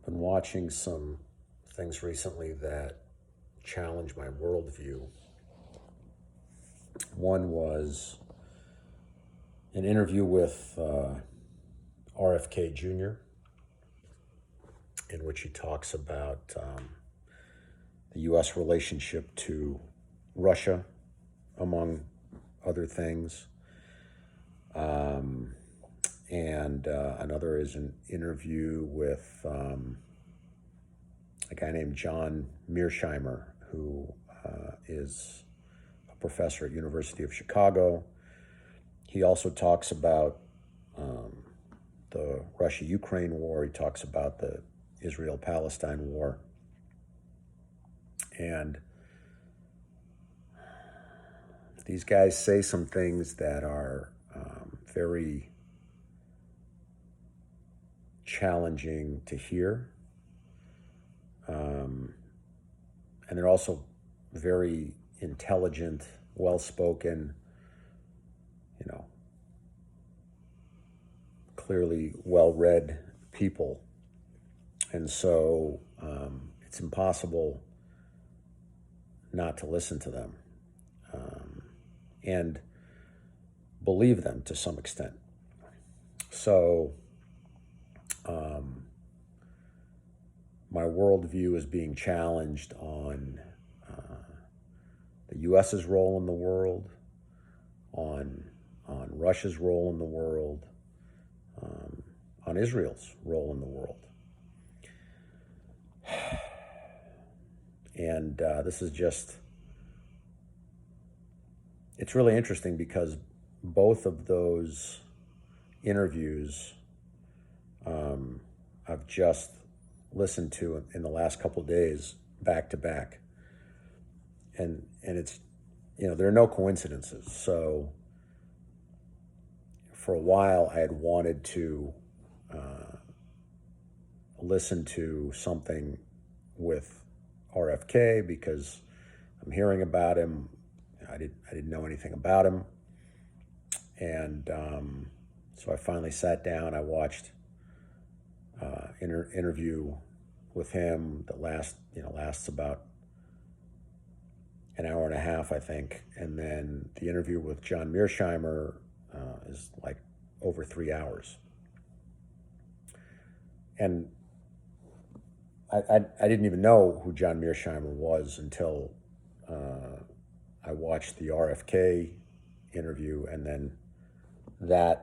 been watching some things recently that challenge my worldview. One was an interview with RFK Jr., in which he talks about the U.S. relationship to Russia, among other things. And another is an interview with a guy named John Mearsheimer, who is a professor at University of Chicago. He also talks about the Russia-Ukraine war. He talks about the Israel-Palestine war. And these guys say some things that are very challenging to hear. And they're also very intelligent, well-spoken, clearly well-read people. And so it's impossible not to listen to them and believe them to some extent. So my worldview is being challenged on the U.S.'s role in the world, on Russia's role in the world, on Israel's role in the world. And this is it's really interesting because both of those interviews I've just listened to in the last couple of days, back to back. And it's, there are no coincidences. So for a while I had wanted to listen to something with RFK because I'm hearing about him. I didn't know anything about him. And so I finally sat down. I watched interview with him that lasts about an hour and a half, I think. And then the interview with John Mearsheimer is like over 3 hours. And I didn't even know who John Mearsheimer was until I watched the RFK interview, and then the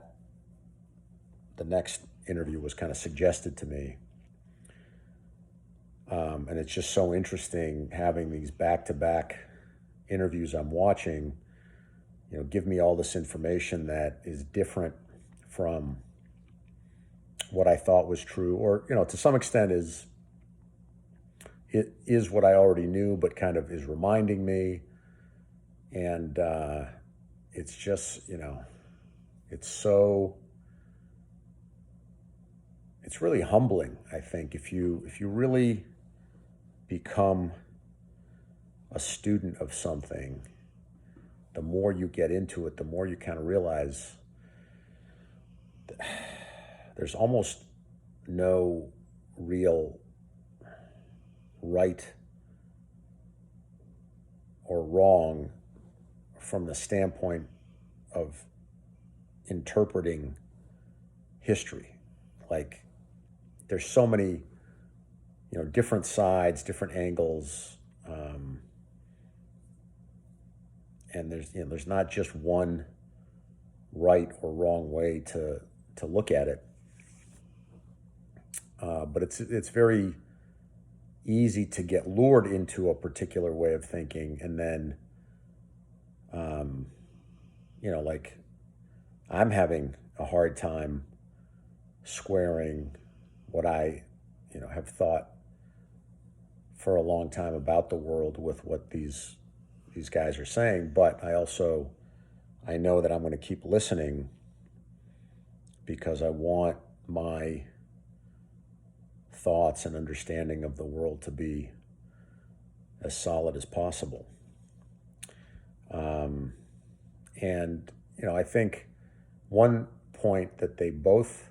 next interview was kind of suggested to me. And it's just so interesting having these back-to-back interviews I'm watching, give me all this information that is different from what I thought was true, or, to some extent is what I already knew, but kind of is reminding me. And it's just, it's really humbling, I think, if you really become a student of something. The more you get into it, the more you kind of realize there's almost no real right or wrong from the standpoint of interpreting history. Like, there's so many, different sides, different angles, and there's not just one right or wrong way to look at it. But it's very easy to get lured into a particular way of thinking, and then, like, I'm having a hard time squaring what I, have thought for a long time about the world with what these guys are saying. But I know that I'm going to keep listening because I want my thoughts and understanding of the world to be as solid as possible. And, I think one point that they both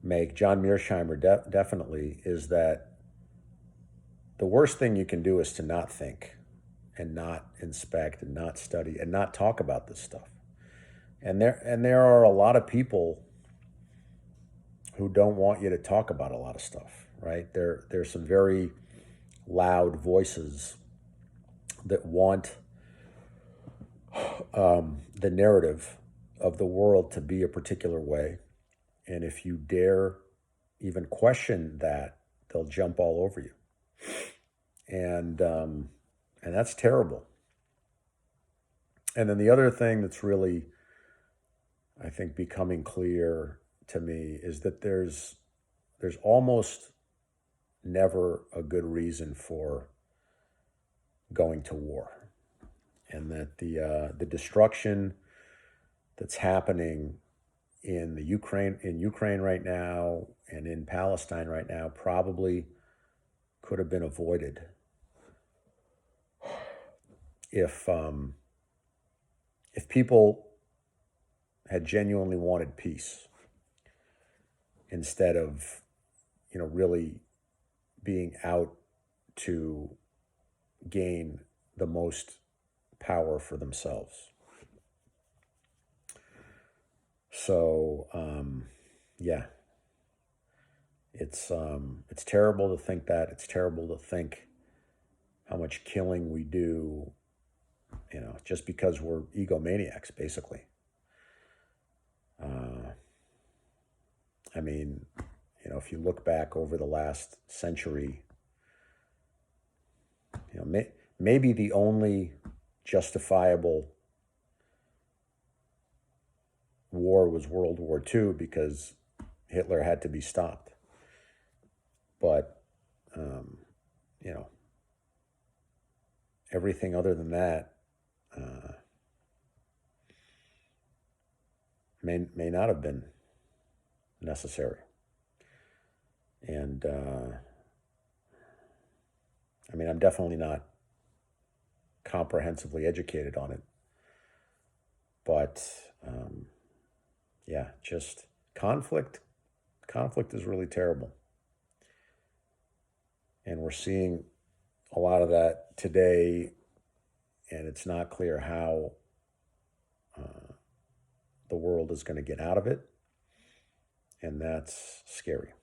make, John Mearsheimer definitely, is that the worst thing you can do is to not think and not inspect and not study and not talk about this stuff. And there are a lot of people who don't want you to talk about a lot of stuff, right? There's some very loud voices that want the narrative of the world to be a particular way. And if you dare even question that, they'll jump all over you. And that's terrible. And then the other thing that's really, I think, becoming clear to me is that there's almost never a good reason for going to war, and that the destruction that's happening in Ukraine right now and in Palestine right now probably could have been avoided if people had genuinely wanted peace instead of, really being out to gain the most power for themselves. So, yeah, it's terrible to think that. It's terrible to think how much killing we do, just because we're egomaniacs, basically. I mean, if you look back over the last century, maybe the only justifiable war was World War II because Hitler had to be stopped. But, everything other than that may not have been necessary. And I'm definitely not comprehensively educated on it, but yeah, just conflict is really terrible, and we're seeing a lot of that today, and it's not clear how the world is going to get out of it, and that's scary.